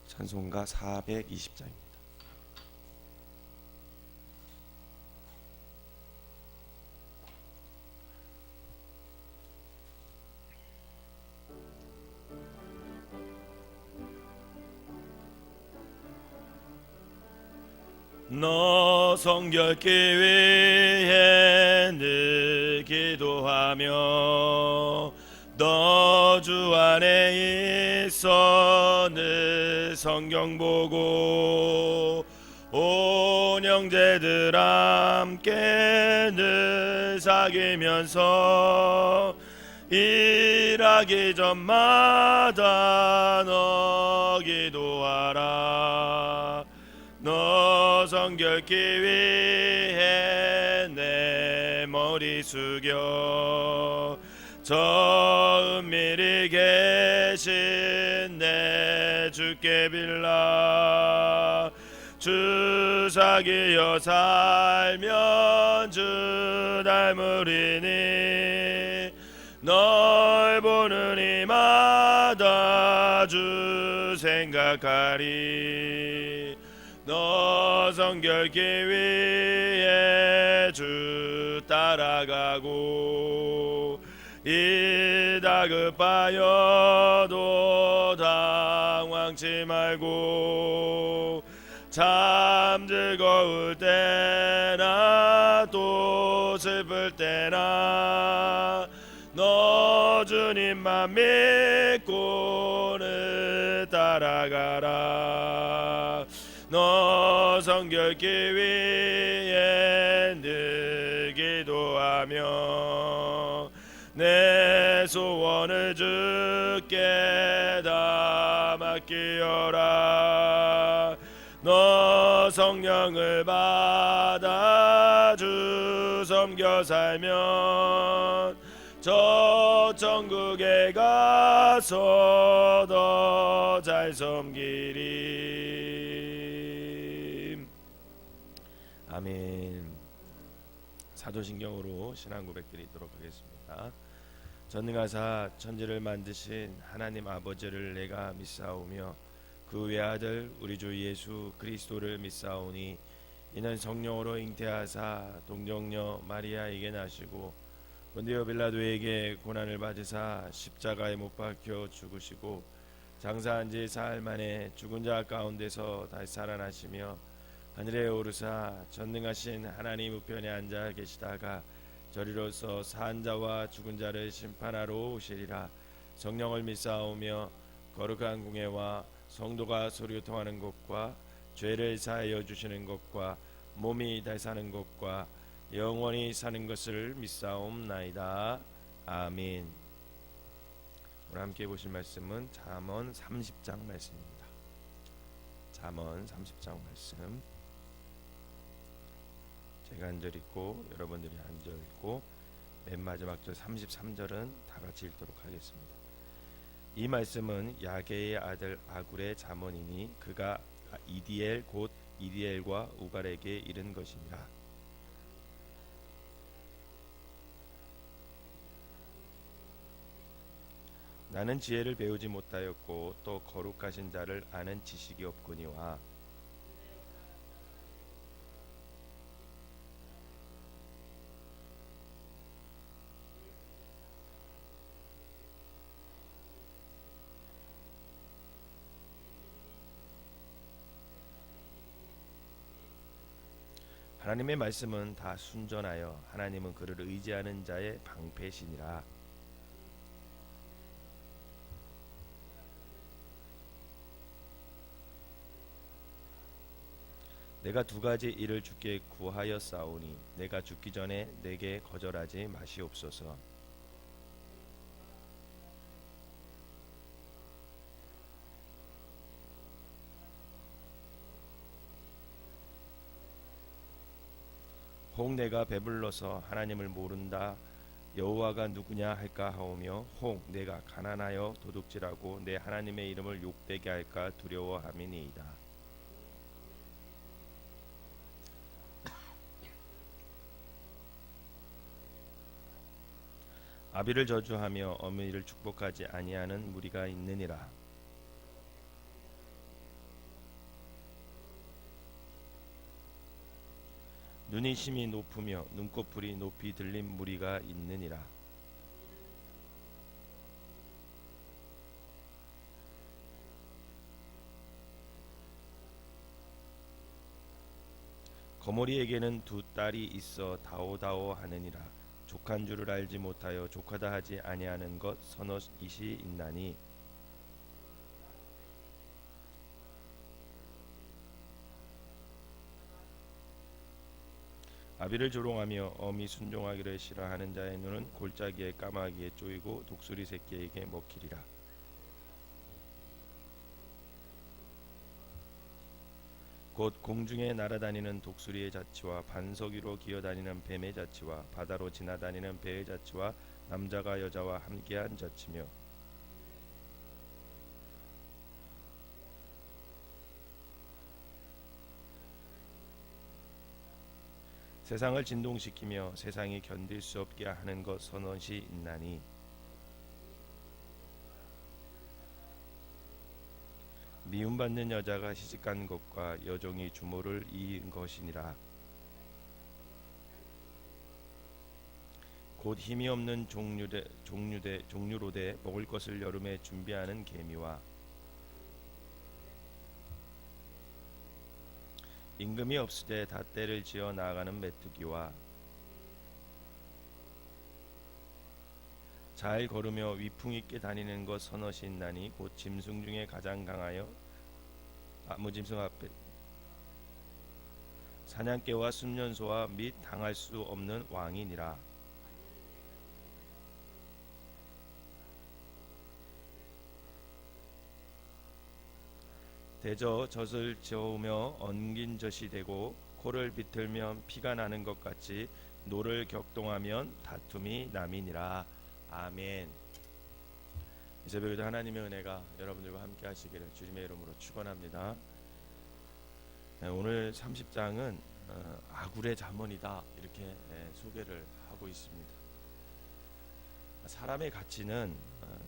찬송가 420장입니다. 너 성결케 위해 늘 기도하며 너 주 안에 있어 늘 성경 보고 온 형제들 함께 늘 사귀면서 일하기 전마다 너 기도하라. 너 성결케 위해 내 머리 숙여 저 은밀히 계신 내 주께 빌라. 주 사귀어 살면 주 닮으리니 널 보는 이마다 주 생각하리. 너 성결케 위해 주 따라가고 일 다급하여도 당황치 말고 참 즐거울 때나 또 슬플 때나 너 주님만 믿고 늘 따라가라. 너 성결케 위해 늘 기도하며 내 소원을 주께 다 맡기어라. 너 성령을 받아 주 섬겨 살면 저 천국에 가서 더 잘 섬기리. 아멘. 사도신경으로 신앙 고백드리도록 하겠습니다. 전능하사 천지를 만드신 하나님 아버지를 내가 믿사오며 그 외아들 우리 주 예수 그리스도를 믿사오니 이는 성령으로 잉태하사 동정녀 마리아에게 나시고 본디오 빌라도에게 고난을 받으사 십자가에 못 박혀 죽으시고 장사한 지 사흘 만에 죽은 자 가운데서 다시 살아나시며 하늘에 오르사 전능하신 하나님 우편에 앉아 계시다가 저리로서 산 자와 죽은 자를 심판하러 오시리라. 성령을 믿사오며 거룩한 공예와 성도가 소리통하는 것과 죄를 사하여 주시는 것과 몸이 다시 사는 것과 영원히 사는 것을 믿사옵나이다. 아멘. 오늘 함께 보실 말씀은 잠언 30장 말씀입니다. 잠언 30장 말씀 제가 한 절 읽고 여러분들이 한 절 읽고 맨 마지막 절 33절은 다 같이 읽도록 하겠습니다. 이 말씀은 야게의 아들 아굴의 잠언이니 그가 이디엘 곧 이디엘과 우갈에게 이른 것이니라. 나는 지혜를 배우지 못하였고 또 거룩하신 자를 아는 지식이 없거니와 하나님의 말씀은 다 순전하여 하나님은 그를 의지하는 자의 방패시니라. 내가 두 가지 일을 주께 구하였사오니 내가 죽기 전에 내게 거절하지 마시옵소서. 혹 내가 배불러서 하나님을 모른다 여호와가 누구냐 할까 하오며 혹 내가 가난하여 도둑질하고 내 하나님의 이름을 욕되게 할까 두려워함이니이다. 아비를 저주하며 어머니를 축복하지 아니하는 무리가 있느니라. 눈이 심히 높으며 눈꺼풀이 높이 들린 무리가 있느니라. 거머리에게는 두 딸이 있어 다오다오 하느니라. 족한 줄을 알지 못하여 족하다 하지 아니하는 것 서너잇이 있나니 아비를 조롱하며 어미 순종하기를 싫어하는 자의 눈은 골짜기에 까마귀에 쪼이고 독수리 새끼에게 먹히리라. 곧 공중에 날아다니는 독수리의 자치와 반석 위로 기어다니는 뱀의 자치와 바다로 지나다니는 배의 자치와 남자가 여자와 함께한 자치며 세상을 진동시키며 세상이 견딜 수 없게 하는 것 선언이 있나니 미움받는 여자가 시집간 것과 여종이 주모를 이은 것이니라. 곧 힘이 없는 종류로되 먹을 것을 여름에 준비하는 개미와 임금이 없으되 다 때를 지어 나아가는 메뚜기와 잘 걸으며 위풍 있게 다니는 것 서너이 있나니 곧 짐승 중에 가장 강하여 무짐승 앞에 사냥개와 순년소와 및 당할 수 없는 왕이니라. 대저 젖을 저으며 엉긴 젖이 되고 코를 비틀면 피가 나는 것 같이 노를 격동하면 다툼이 남이니라. 아멘. 이 새벽에도 하나님의 은혜가 여러분들과 함께 하시기를 주님의 이름으로 축원합니다. 오늘 30장은 아굴의 잠언이다 이렇게 소개를 하고 있습니다. 사람의 가치는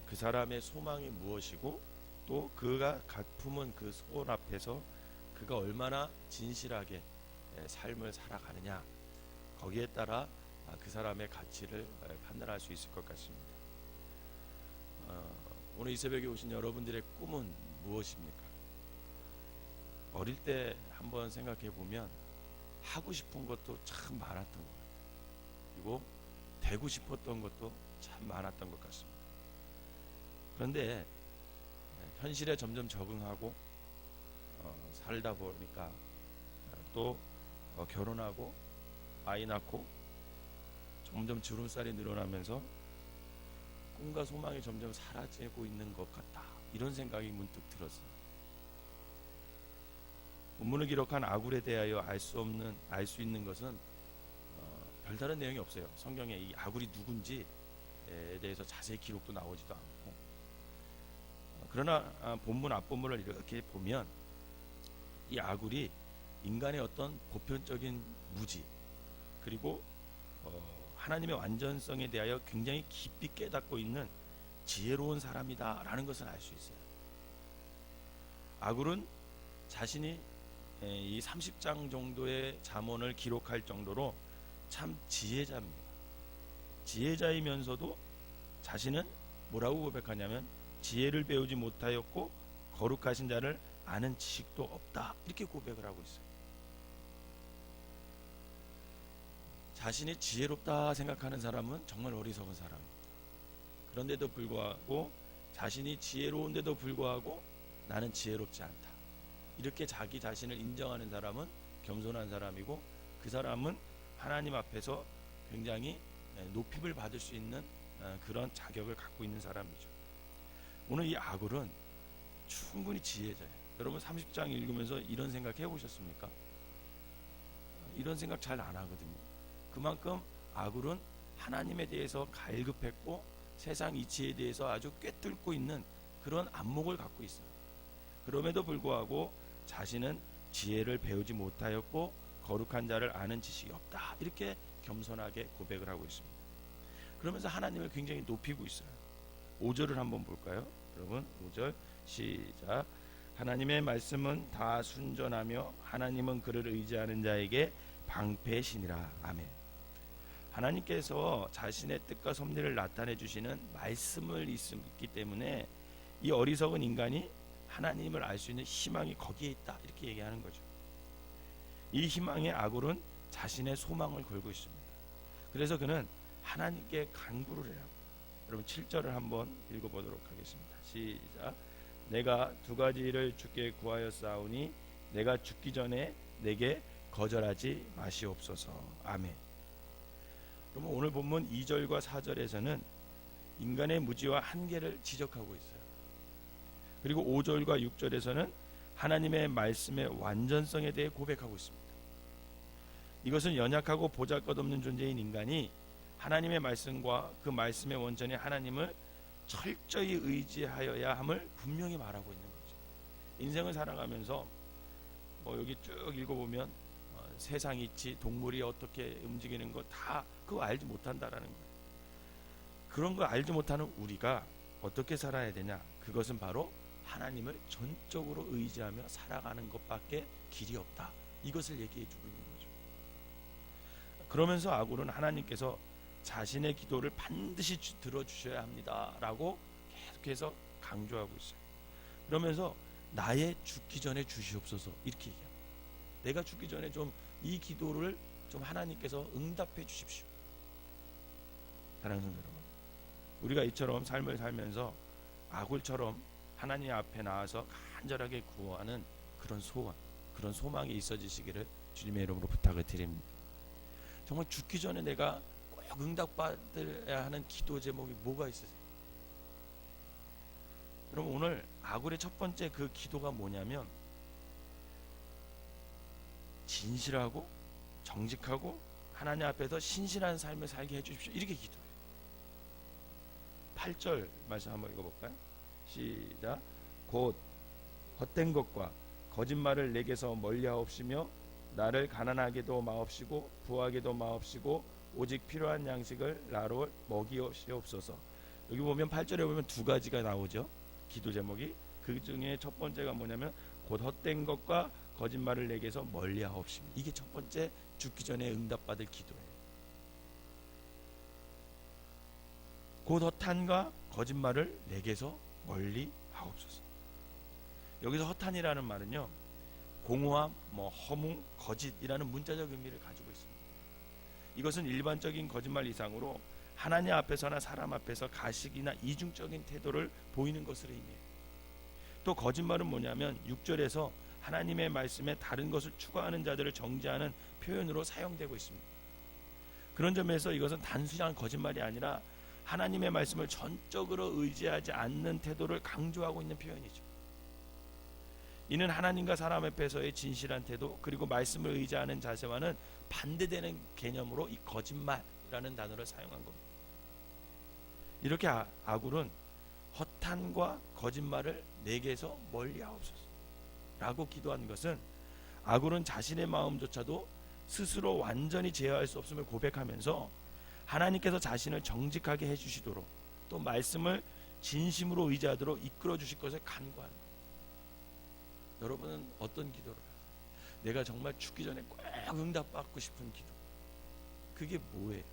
그 사람의 소망이 무엇이고 또 그가 품은 그 소원 앞에서 그가 얼마나 진실하게 삶을 살아가느냐 거기에 따라 그 사람의 가치를 판단할 수 있을 것 같습니다. 오늘 이 새벽에 오신 여러분들의 꿈은 무엇입니까? 어릴 때 한번 생각해 보면 하고 싶은 것도 참 많았던 것 같아요. 그리고 되고 싶었던 것도 참 많았던 것 같습니다. 그런데 현실에 점점 적응하고 살다 보니까 또 결혼하고 아이 낳고 점점 주름살이 늘어나면서 꿈과 소망이 점점 사라지고 있는 것 같다 이런 생각이 문득 들었어요. 본문을 기록한 아굴에 대하여 알 수 있는 것은 별다른 내용이 없어요. 성경에 이 아굴이 누군지에 대해서 자세히 기록도 나오지도 않고 그러나 본문 앞본문을 이렇게 보면 이 아굴이 인간의 어떤 보편적인 무지 그리고 하나님의 완전성에 대하여 굉장히 깊이 깨닫고 있는 지혜로운 사람이다라는 것을 알 수 있어요. 아굴은 자신이 이 30장 정도의 잠언을 기록할 정도로 참 지혜자입니다. 지혜자이면서도 자신은 뭐라고 고백하냐면 지혜를 배우지 못하였고 거룩하신 자를 아는 지식도 없다 이렇게 고백을 하고 있어요. 자신이 지혜롭다 생각하는 사람은 정말 어리석은 사람입니다. 그런데도 불구하고 자신이 지혜로운데도 불구하고 나는 지혜롭지 않다 이렇게 자기 자신을 인정하는 사람은 겸손한 사람이고 그 사람은 하나님 앞에서 굉장히 높임을 받을 수 있는 그런 자격을 갖고 있는 사람이죠. 오늘 이 아굴은 충분히 지혜자예요. 여러분 30장 읽으면서 이런 생각 해보셨습니까? 이런 생각 잘 안 하거든요. 그만큼 아굴은 하나님에 대해서 갈급했고 세상 이치에 대해서 아주 꿰뚫고 있는 그런 안목을 갖고 있어요. 그럼에도 불구하고 자신은 지혜를 배우지 못하였고 거룩한 자를 아는 지식이 없다 이렇게 겸손하게 고백을 하고 있습니다. 그러면서 하나님을 굉장히 높이고 있어요. 5절을 한번 볼까요? 여러분 5절 시작. 하나님의 말씀은 다 순전하며 하나님은 그를 의지하는 자에게 방패시니라. 아멘. 하나님께서 자신의 뜻과 섭리를 나타내 주시는 말씀을 있기 때문에 이 어리석은 인간이 하나님을 알 수 있는 희망이 거기에 있다, 이렇게 얘기하는 거죠. 이 희망의 아굴은 자신의 소망을 걸고 있습니다. 그래서 그는 하나님께 간구를 해요. 여러분 7절을 한번 읽어보도록 하겠습니다. 시작. 내가 두 가지 일을 주께 구하였사오니 내가 죽기 전에 내게 거절하지 마시옵소서. 아멘. 그러면 오늘 본문 2절과 4절에서는 인간의 무지와 한계를 지적하고 있어요. 그리고 5절과 6절에서는 하나님의 말씀의 완전성에 대해 고백하고 있습니다. 이것은 연약하고 보잘것없는 존재인 인간이 하나님의 말씀과 그 말씀의 원천인 하나님을 철저히 의지하여야 함을 분명히 말하고 있는 거죠. 인생을 살아가면서 여기 쭉 읽어보면 세상이 있지, 동물이 어떻게 움직이는 거 다 그거 알지 못한다라는 거예요. 그런 거 알지 못하는 우리가 어떻게 살아야 되냐? 그것은 바로 하나님을 전적으로 의지하며 살아가는 것밖에 길이 없다. 이것을 얘기해 주고 있는 거죠. 그러면서 아굴은 하나님께서 자신의 기도를 반드시 들어주셔야 합니다라고 계속해서 강조하고 있어요. 그러면서 나의 죽기 전에 주시옵소서, 이렇게 얘기합니다. 내가 죽기 전에 좀 이 기도를 좀 하나님께서 응답해 주십시오. 사랑하는 여러분, 우리가 이처럼 삶을 살면서 아굴처럼 하나님 앞에 나와서 간절하게 구하는 그런 소원, 그런 소망이 있어지시기를 주님의 이름으로 부탁을 드립니다. 정말 죽기 전에 내가 꼭 응답받아야 하는 기도 제목이 뭐가 있으세요? 여러분, 오늘 아굴의 첫 번째 그 기도가 뭐냐면 진실하고 정직하고 하나님 앞에서 신실한 삶을 살게 해주십시오, 이렇게 기도해요. 8절 말씀 한번 읽어볼까요? 시작. 곧 헛된 것과 거짓말을 내게서 멀리하옵시며 나를 가난하게도 마옵시고 부하게도 마옵시고 오직 필요한 양식을 나로 먹이옵시옵소서. 여기 보면 8절에 보면 두 가지가 나오죠. 기도 제목이. 그 중에 첫 번째가 뭐냐면 곧 헛된 것과 거짓말을 내게서 멀리하옵시며. 이게 첫 번째 죽기 전에 응답받을 기도예요. 곧 허탄과 거짓말을 내게서 멀리하옵소서. 여기서 허탄이라는 말은요, 공허함, 허무, 거짓이라는 문자적 의미를 가지고 있습니다. 이것은 일반적인 거짓말 이상으로 하나님 앞에서나 사람 앞에서 가식이나 이중적인 태도를 보이는 것을 의미해요. 또 거짓말은 뭐냐면 6절에서 하나님의 말씀에 다른 것을 추구하는 자들을 정죄하는 표현으로 사용되고 있습니다. 그런 점에서 이것은 단순한 거짓말이 아니라 하나님의 말씀을 전적으로 의지하지 않는 태도를 강조하고 있는 표현이죠. 이는 하나님과 사람 앞에서의 진실한 태도, 그리고 말씀을 의지하는 자세와는 반대되는 개념으로 이 거짓말이라는 단어를 사용한 겁니다. 이렇게 아굴은 허탄과 거짓말을 내게서 멀리하옵소서 라고 기도한 것은, 아굴은 자신의 마음조차도 스스로 완전히 제어할 수 없음을 고백하면서 하나님께서 자신을 정직하게 해주시도록, 또 말씀을 진심으로 의지하도록 이끌어 주실 것을 간구하는 거예요. 여러분은 어떤 기도를 하세요? 내가 정말 죽기 전에 꼭 응답받고 싶은 기도, 그게 뭐예요?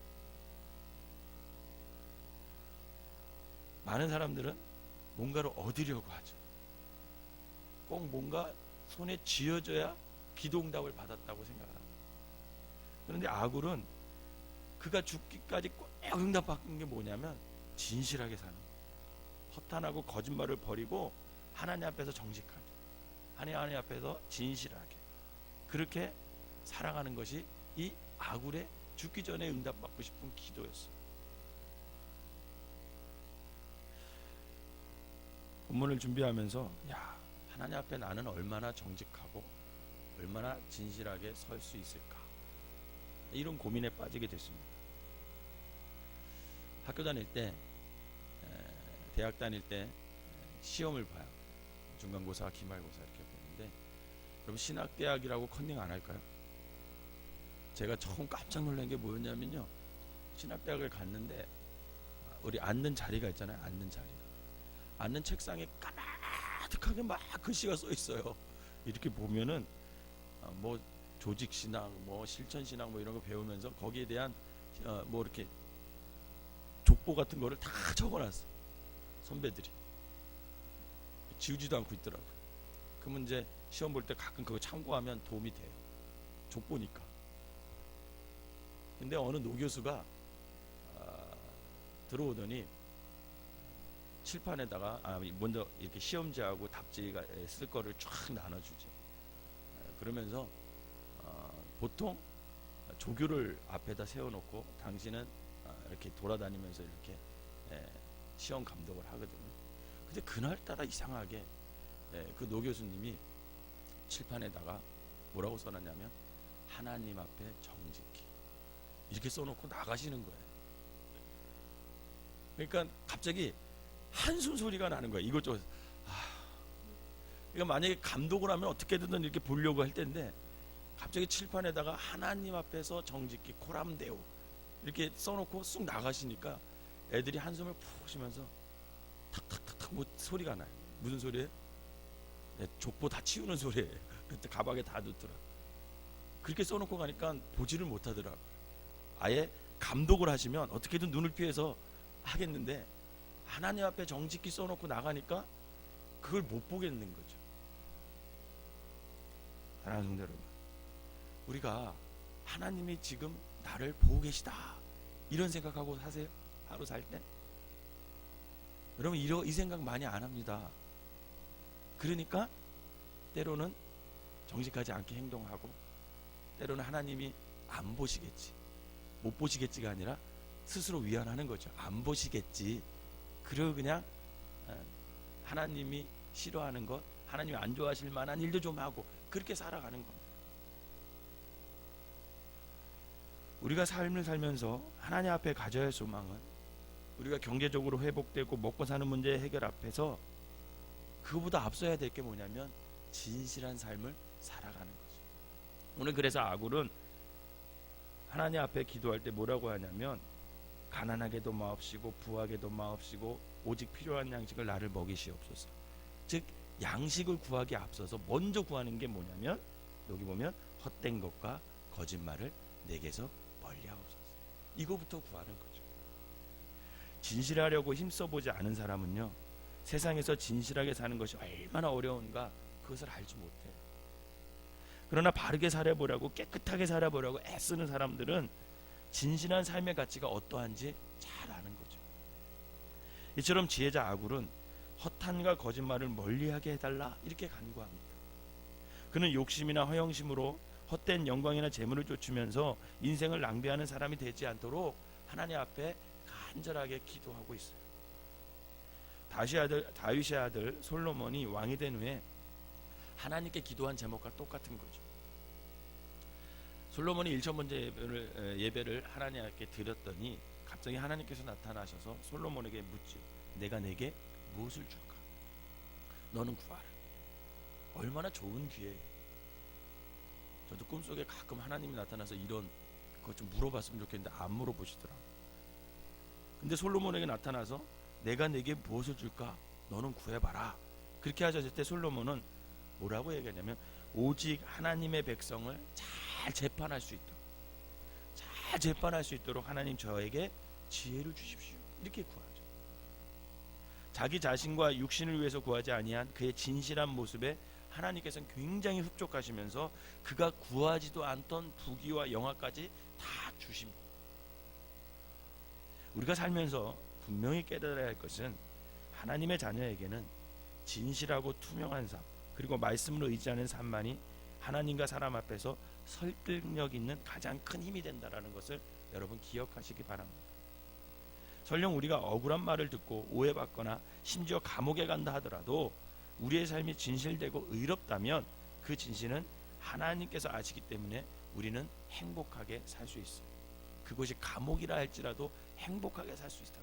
많은 사람들은 뭔가를 얻으려고 하죠. 꼭 뭔가 손에 쥐어져야 기도 응답을 받았다고 생각합니다. 그런데 아굴은 그가 죽기까지 꼭 응답받는 게 뭐냐면 진실하게 사는 거예요. 허탄하고 거짓말을 버리고 하나님 앞에서 정직하게, 하나님 앞에서 진실하게, 그렇게 살아가는 것이 이 아굴의 죽기 전에 응답받고 싶은 기도였어요. 본문을 준비하면서 하나님 앞에 나는 얼마나 정직하고 얼마나 진실하게 설 수 있을까, 이런 고민에 빠지게 됐습니다. 학교 다닐 때, 대학 다닐 때 시험을 봐요. 중간고사, 기말고사 이렇게 보는데, 여러분 신학대학이라고 컨닝 안 할까요? 제가 처음 깜짝 놀란 게 뭐였냐면요, 신학대학을 갔는데 우리 앉는 자리가 있잖아요. 앉는 책상에 까마득하게 막 글씨가 써 있어요. 이렇게 보면은 조직 신앙, 뭐 실천 신앙 뭐 이런 거 배우면서 거기에 대한 뭐 이렇게 족보 같은 거를 다 적어놨어. 선배들이 지우지도 않고 있더라고요. 그 문제 시험 볼 때 가끔 그거 참고하면 도움이 돼요. 족보니까. 근데 어느 노교수가 들어오더니 칠판에다가 먼저 이렇게 시험지하고 답지가 쓸 거를 쫙 나눠주지. 그러면서 보통 조교를 앞에다 세워놓고 당신은 이렇게 돌아다니면서 이렇게 시험 감독을 하거든요. 근데 그날따라 이상하게 그 노교수님이 칠판에다가 뭐라고 써놨냐면 하나님 앞에 정직히 이렇게 써놓고 나가시는 거예요. 그러니까 갑자기 한숨 소리가 나는 거예요. 이것저것. 그러니까 만약에 감독을 하면 어떻게든 이렇게 보려고 할 텐데 갑자기 칠판에다가 하나님 앞에서 정직히 코람데오 이렇게 써놓고 쑥 나가시니까 애들이 한숨을 푹 쉬면서 탁탁탁탁 뭐 소리가 나요. 무슨 소리예요? 족보 다 치우는 소리예요. 그때 가방에 다 넣더라. 그렇게 써놓고 가니까 보지를 못하더라고요. 아예 감독을 하시면 어떻게든 눈을 피해서 하겠는데 하나님 앞에 정직히 써놓고 나가니까 그걸 못 보겠는 거죠. 사랑하는 성도 여러분, 우리가 하나님이 지금 나를 보고 계시다 이런 생각하고 사세요? 하루 살 때? 여러분 이 생각 많이 안 합니다. 그러니까 때로는 정직하지 않게 행동하고 때로는 하나님이 안 보시겠지, 못 보시겠지가 아니라 스스로 위안하는 거죠. 안 보시겠지. 그리고 그냥 하나님이 싫어하는 것, 하나님이 안 좋아하실 만한 일도 좀 하고 그렇게 살아가는 겁니다. 우리가 삶을 살면서 하나님 앞에 가져야 할 소망은 우리가 경제적으로 회복되고 먹고 사는 문제 해결 앞에서 그거보다 앞서야 될 게 뭐냐면 진실한 삶을 살아가는 거죠. 오늘 그래서 아굴은 하나님 앞에 기도할 때 뭐라고 하냐면 가난하게도 마옵시고 부하게도 마옵시고 오직 필요한 양식을 나를 먹이시옵소서. 즉 양식을 구하기 앞서서 먼저 구하는 게 뭐냐면 여기 보면 헛된 것과 거짓말을 내게서 멀리하옵소서. 이거부터 구하는 거죠. 진실하려고 힘써보지 않은 사람은요 세상에서 진실하게 사는 것이 얼마나 어려운가 그것을 알지 못해요. 그러나 바르게 살아보려고 깨끗하게 살아보려고 애쓰는 사람들은 진실한 삶의 가치가 어떠한지 잘 아는 거죠. 이처럼 지혜자 아굴은 허탄과 거짓말을 멀리하게 해달라 이렇게 간구합니다. 그는 욕심이나 허영심으로 헛된 영광이나 재물을 쫓으면서 인생을 낭비하는 사람이 되지 않도록 하나님 앞에 간절하게 기도하고 있어요. 다윗의 아들 솔로몬이 왕이 된 후에 하나님께 기도한 제목과 똑같은 거죠. 솔로몬이 1,000번째 예배를 하나님께 드렸더니 갑자기 하나님께서 나타나셔서 솔로몬에게 묻지요. 내가 내게 무엇을 줄까? 너는 구하라. 얼마나 좋은 기회예요. 저도 꿈속에 가끔 하나님이 나타나서 이런 것 좀 물어봤으면 좋겠는데 안 물어보시더라고요. 근데 솔로몬에게 나타나서 내가 내게 무엇을 줄까? 너는 구해봐라. 그렇게 하셨을 때 솔로몬은 뭐라고 얘기하냐면 오직 하나님의 백성을 잘 재판할 수 있도록 하나님 저에게 지혜를 주십시오. 이렇게 구하죠. 자기 자신과 육신을 위해서 구하지 아니한 그의 진실한 모습에 하나님께서는 굉장히 흡족하시면서 그가 구하지도 않던 부귀와 영화까지 다 주십니다. 우리가 살면서 분명히 깨달아야 할 것은 하나님의 자녀에게는 진실하고 투명한 삶 그리고 말씀을 의지하는 삶만이 하나님과 사람 앞에서 설득력 있는 가장 큰 힘이 된다는 것을 여러분 기억하시기 바랍니다. 설령 우리가 억울한 말을 듣고 오해받거나 심지어 감옥에 간다 하더라도 우리의 삶이 진실되고 의롭다면 그 진실은 하나님께서 아시기 때문에 우리는 행복하게 살 수 있어요. 그것이 감옥이라 할지라도 행복하게 살 수 있다.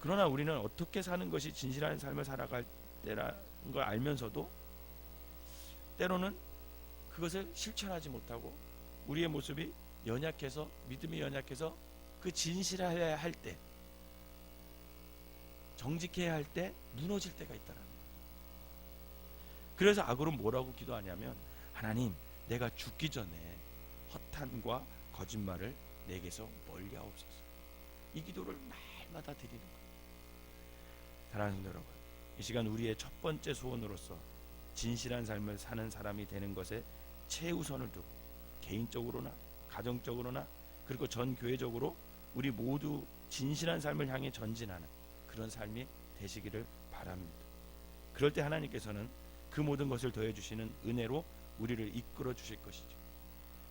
그러나 우리는 어떻게 사는 것이 진실한 삶을 살아갈 때라는 걸 알면서도 때로는 그것을 실천하지 못하고 우리의 모습이 연약해서 믿음이 연약해서 그 진실해야 할 때 정직해야 할 때 무너질 때가 있다는 거예요. 그래서 아굴은 뭐라고 기도하냐면 하나님, 내가 죽기 전에 허탄과 거짓말을 내게서 멀리하옵소서. 이 기도를 날마다 드리는 거예요. 사랑하는 성도 여러분, 이 시간 우리의 첫 번째 소원으로서 진실한 삶을 사는 사람이 되는 것에 최우선을 두고 개인적으로나 가정적으로나 그리고 전 교회적으로 우리 모두 진실한 삶을 향해 전진하는 그런 삶이 되시기를 바랍니다. 그럴 때 하나님께서는 그 모든 것을 더해 주시는 은혜로 우리를 이끌어 주실 것이죠.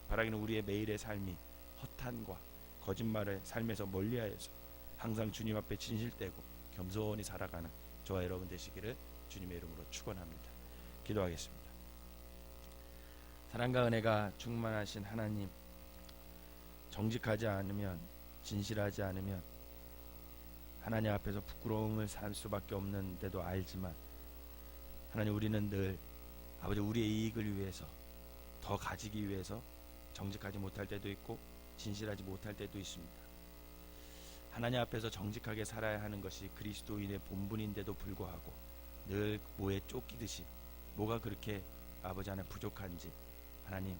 바라기는 우리의 매일의 삶이 허탄과 거짓말의 삶에서 멀리하여서 항상 주님 앞에 진실되고 겸손히 살아가는 저와 여러분 되시기를 주님의 이름으로 축원합니다. 기도하겠습니다. 사랑과 은혜가 충만하신 하나님, 정직하지 않으면, 진실하지 않으면 하나님 앞에서 부끄러움을 살 수밖에 없는데도 알지만 하나님, 우리는 늘 아버지 우리의 이익을 위해서 더 가지기 위해서 정직하지 못할 때도 있고 진실하지 못할 때도 있습니다. 하나님 앞에서 정직하게 살아야 하는 것이 그리스도인의 본분인데도 불구하고 늘 뭐에 쫓기듯이 뭐가 그렇게 아버지 안에 부족한지 하나님,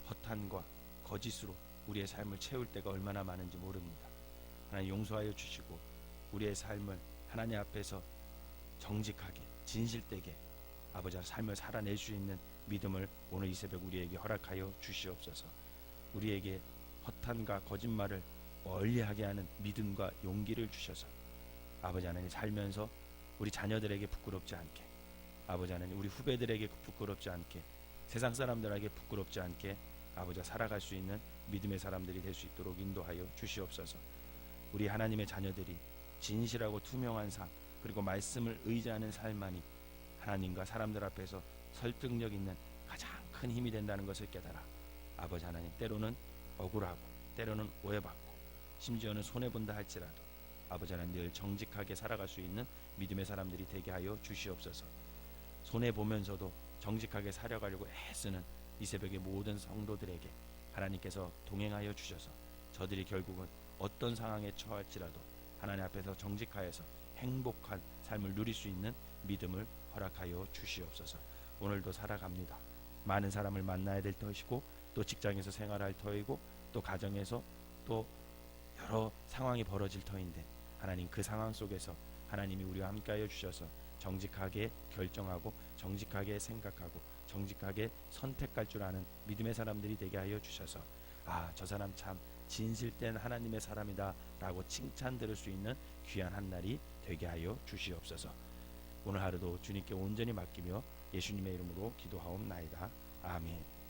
허탄과 거짓으로 우리의 삶을 채울 때가 얼마나 많은지 모릅니다. 하나님, 용서하여 주시고 우리의 삶을 하나님 앞에서 정직하게 진실되게 아버지 삶을 살아낼 수 있는 믿음을 오늘 이 새벽 우리에게 허락하여 주시옵소서. 우리에게 허탄과 거짓말을 멀리하게 하는 믿음과 용기를 주셔서 아버지 하나님 살면서 우리 자녀들에게 부끄럽지 않게, 아버지 하나님 우리 후배들에게 부끄럽지 않게, 세상 사람들에게 부끄럽지 않게 아버지가 살아갈 수 있는 믿음의 사람들이 될 수 있도록 인도하여 주시옵소서. 우리 하나님의 자녀들이 진실하고 투명한 삶 그리고 말씀을 의지하는 삶만이 하나님과 사람들 앞에서 설득력 있는 가장 큰 힘이 된다는 것을 깨달아 아버지 하나님, 때로는 억울하고 때로는 오해받고 심지어는 손해본다 할지라도 아버지 하나님 늘 정직하게 살아갈 수 있는 믿음의 사람들이 되게 하여 주시옵소서. 손해보면서도 정직하게 살아가려고 애쓰는 이 새벽의 모든 성도들에게 하나님께서 동행하여 주셔서 저들이 결국은 어떤 상황에 처할지라도 하나님 앞에서 정직하여서 행복한 삶을 누릴 수 있는 믿음을 허락하여 주시옵소서. 오늘도 살아갑니다. 많은 사람을 만나야 될 터이고 또 직장에서 생활할 터이고 또 가정에서 또 여러 상황이 벌어질 터인데 하나님, 그 상황 속에서 하나님이 우리와 함께하여 주셔서 정직하게 결정하고 정직하게 생각하고 정직하게 선택할 줄 아는 믿음의 사람들이 되게 하여 주셔서 저 사람 참 진실된 하나님의 사람이다 라고 칭찬 들을 수 있는 귀한 한 날이 되게 하여 주시옵소서. 오늘 하루도 주님께 온전히 맡기며 예수님의 이름으로 기도하옵나이다. 아멘.